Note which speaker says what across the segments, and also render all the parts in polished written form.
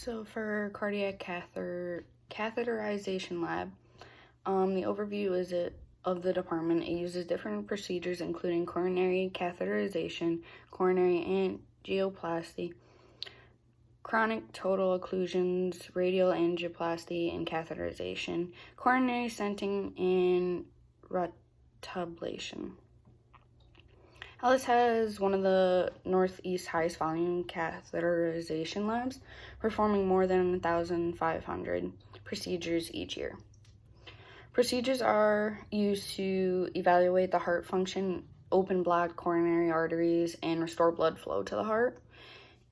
Speaker 1: So for cardiac catheterization lab, the overview is of the department. It uses different procedures including coronary catheterization, coronary angioplasty, chronic total occlusions, radial angioplasty, and catheterization, coronary stenting, and rotablation. Ellis has one of the Northeast highest volume catheterization labs, performing more than 1,500 procedures each year. Procedures are used to evaluate the heart function, open blocked coronary arteries, and restore blood flow to the heart.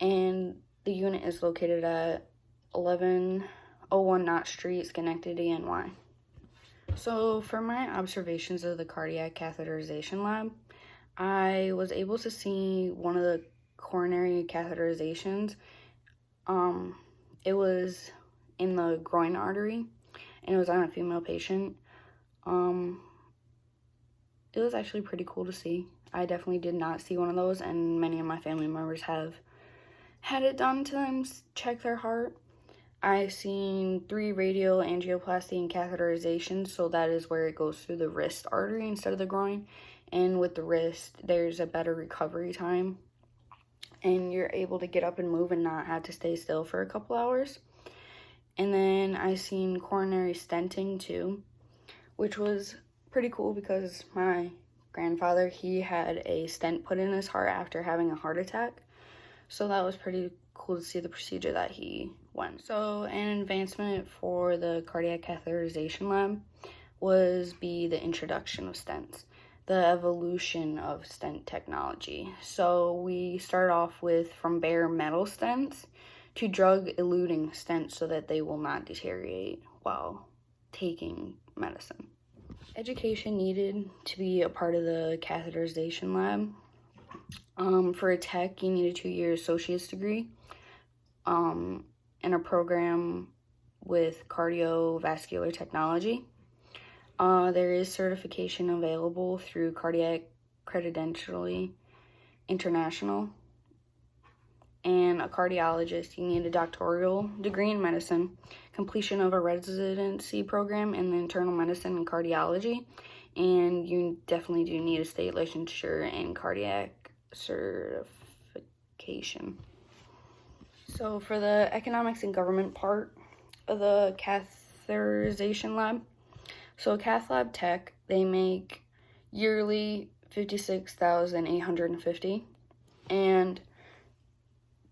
Speaker 1: And the unit is located at 1101 Knott Street, Schenectady, NY. So for my observations of the cardiac catheterization lab, I was able to see one of the coronary catheterizations. It was in the groin artery, and it was on a female patient. It was actually pretty cool to see. I definitely did not see one of those, and many of my family members have had it done to them, check their heart. I've seen 3 radial angioplasty and catheterization, so that is where it goes through the wrist artery instead of the groin. And with the wrist, there's a better recovery time, and you're able to get up and move and not have to stay still for a couple hours. And then I seen coronary stenting too, which was pretty cool because my grandfather, he had a stent put in his heart after having a heart attack. So that was pretty cool to see the procedure that he went. So an advancement for the cardiac catheterization lab was the introduction of stents, the evolution of stent technology. So we start off from bare metal stents to drug-eluting stents so that they will not deteriorate while taking medicine. Education needed to be a part of the catheterization lab. For a tech, you need a 2-year associate's degree and a program with cardiovascular technology. There is certification available through Cardiac Credentially International. And a cardiologist, you need a doctoral degree in medicine, completion of a residency program in internal medicine and cardiology, and you definitely do need a state licensure in cardiac certification. So for the economics and government part of the catheterization lab, so Cath Lab Tech, they make yearly $56,850 and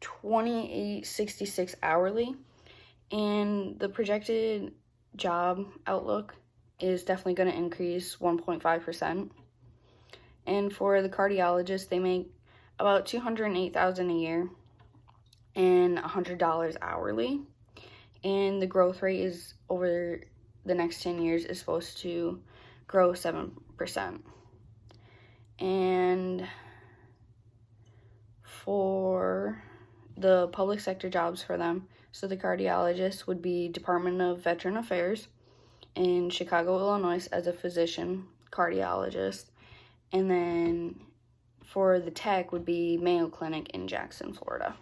Speaker 1: $2,866 hourly, and the projected job outlook is definitely going to increase 1.5%. And for the cardiologist, they make about $208,000 a year and $100 hourly, and the growth rate is over the next 10 years is supposed to grow 7%. And for the public sector jobs for them, so the cardiologist would be Department of Veteran Affairs in Chicago, Illinois as a physician cardiologist. And then for the tech would be Mayo Clinic in Jackson, Florida.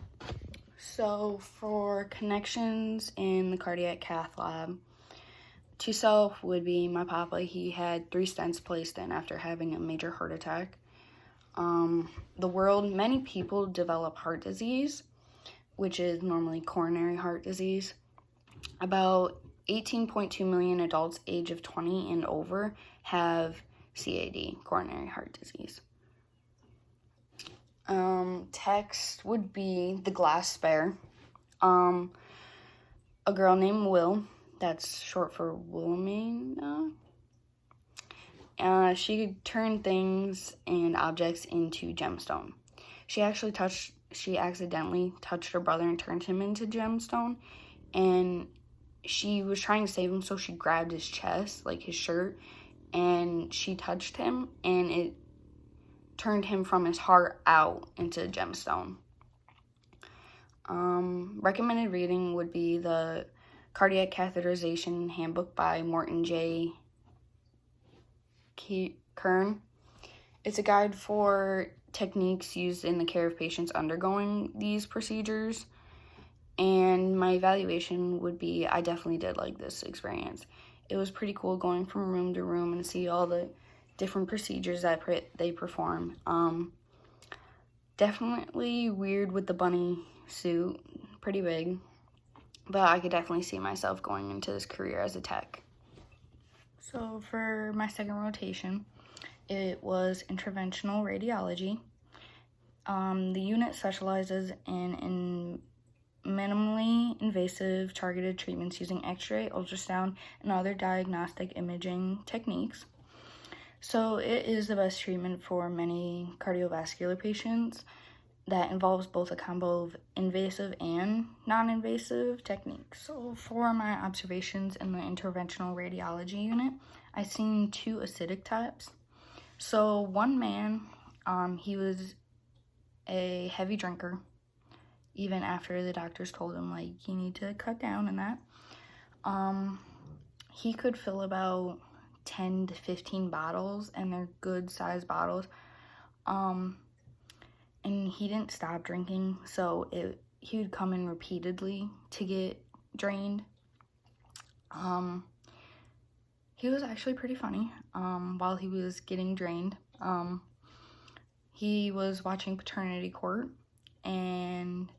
Speaker 1: So for connections in the cardiac cath lab, to self would be my papa. He had 3 stents placed in after having a major heart attack. Many people develop heart disease, which is normally coronary heart disease. About 18.2 million adults age of 20 and over have CAD, coronary heart disease. Text would be the glass spare. A girl named Will, that's short for Wilhelmina. She could turn things and objects into gemstone. She accidentally touched her brother and turned him into gemstone, and she was trying to save him, so she grabbed his chest, like his shirt, and she touched him, and it turned him from his heart out into a gemstone. Recommended reading would be the Cardiac Catheterization Handbook by Morton J. Kern. It's a guide for techniques used in the care of patients undergoing these procedures. And my evaluation would be, I definitely did like this experience. It was pretty cool going from room to room and see all the different procedures that they perform. Definitely weird with the bunny suit, pretty big, but I could definitely see myself going into this career as a tech. So for my second rotation, it was interventional radiology. The unit specializes in minimally invasive targeted treatments using X-ray, ultrasound, and other diagnostic imaging techniques. So it is the best treatment for many cardiovascular patients that involves both a combo of invasive and non-invasive techniques. So for my observations in the interventional radiology unit, I seen 2 acidic types. So one man, he was a heavy drinker, even after the doctors told him, like, you need to cut down and that. He could fill about 10 to 15 bottles, and they're good sized bottles. And he didn't stop drinking, so he would come in repeatedly to get drained. He was actually pretty funny. While he was getting drained, he was watching Paternity Court, and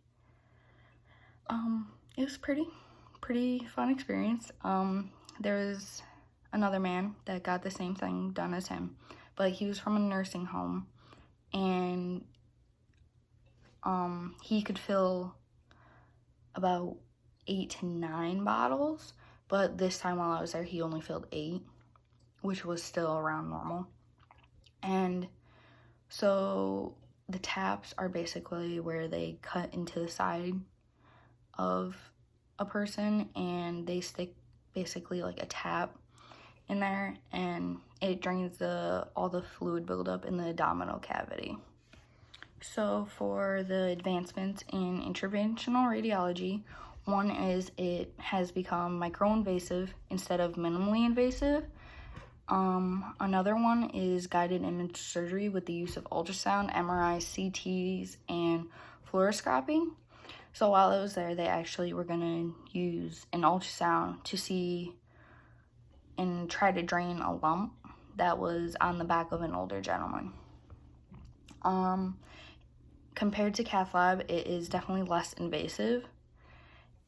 Speaker 1: it was pretty fun experience. There was another man that got the same thing done as him, but he was from a nursing home, and he could fill about 8 to 9 bottles, but this time while I was there, he only filled 8, which was still around normal. And so the taps are basically where they cut into the side of a person, and they stick basically like a tap in there, and it drains all the fluid buildup in the abdominal cavity. So for the advancements in interventional radiology, one is it has become microinvasive instead of minimally invasive. Another one is guided image surgery with the use of ultrasound, MRI, CTs, and fluoroscopy. So while I was there, they actually were going to use an ultrasound to see and try to drain a lump that was on the back of an older gentleman. Compared to cath lab, it is definitely less invasive,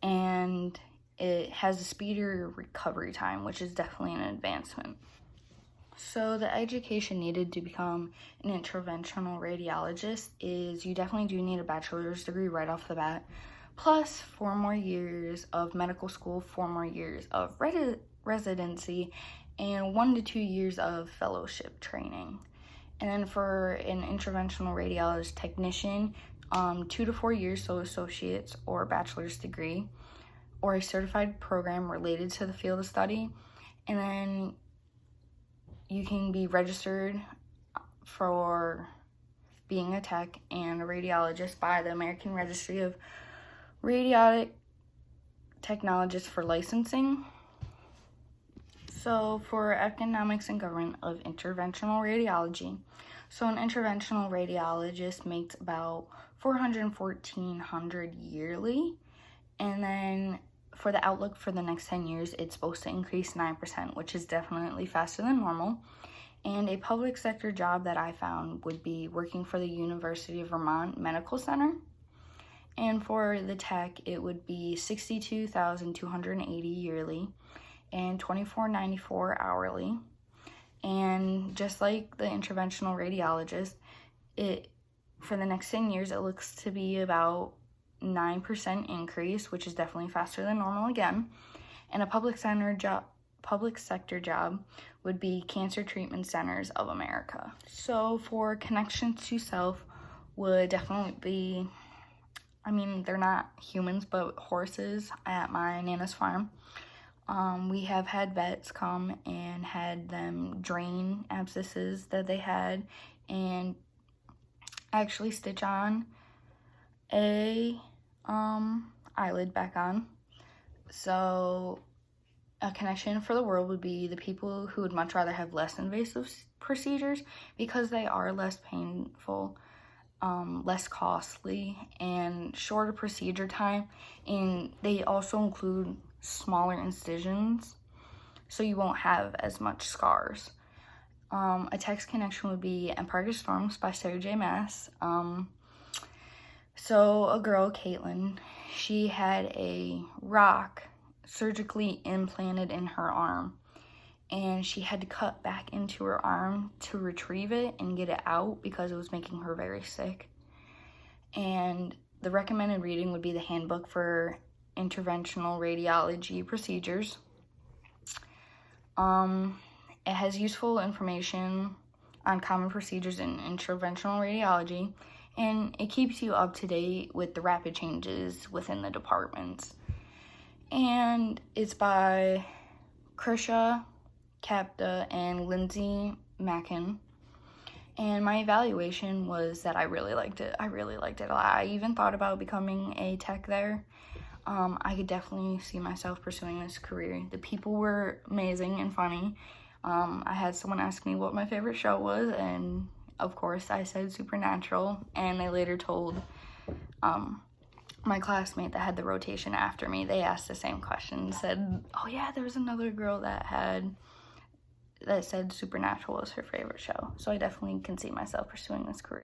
Speaker 1: and it has a speedier recovery time, which is definitely an advancement. So the education needed to become an interventional radiologist is you definitely do need a bachelor's degree right off the bat, plus 4 more years of medical school, 4 more years of residency, and 1 to 2 years of fellowship training. And then for an interventional radiologist technician, 2 to 4 years, so associate's or bachelor's degree, or a certified program related to the field of study. And then you can be registered for being a tech and a radiologist by the American Registry of Radiologic Technologists for licensing. So for economics and government of interventional radiology, so an interventional radiologist makes about $414,000 yearly, and then for the outlook for the next 10 years, it's supposed to increase 9%, which is definitely faster than normal. And a public sector job that I found would be working for the University of Vermont Medical Center. And for the tech, it would be $62,280 yearly and $24.94 hourly. And just like the interventional radiologist, for the next 10 years, it looks to be about 9% increase, which is definitely faster than normal again. And a public sector job would be Cancer Treatment Centers of America. So for connections to self would definitely be, they're not humans, but horses at my Nana's farm. We have had vets come and had them drain abscesses that they had and actually stitch on a eyelid back on. So a connection for the world would be the people who would much rather have less invasive procedures because they are less painful less costly, and shorter procedure time. And they also include smaller incisions, so you won't have as much scars. A text connection would be Empire Storms by Sarah J. Maas. So a girl, Caitlin, she had a rock surgically implanted in her arm, and she had to cut back into her arm to retrieve it and get it out because it was making her very sick. And the recommended reading would be the Handbook for Interventional Radiology Procedures. It has useful information on common procedures in interventional radiology, and it keeps you up to date with the rapid changes within the departments. And it's by Krisha Kapta and Lindsay Mackin. And my evaluation was that I really liked it. I really liked it a lot. I even thought about becoming a tech there. I could definitely see myself pursuing this career. The people were amazing and funny. I had someone ask me what my favorite show was, and of course I said Supernatural, and they later told my classmate that had the rotation after me, they asked the same question, said, oh yeah, there was another girl that said Supernatural was her favorite show. So I definitely can see myself pursuing this career.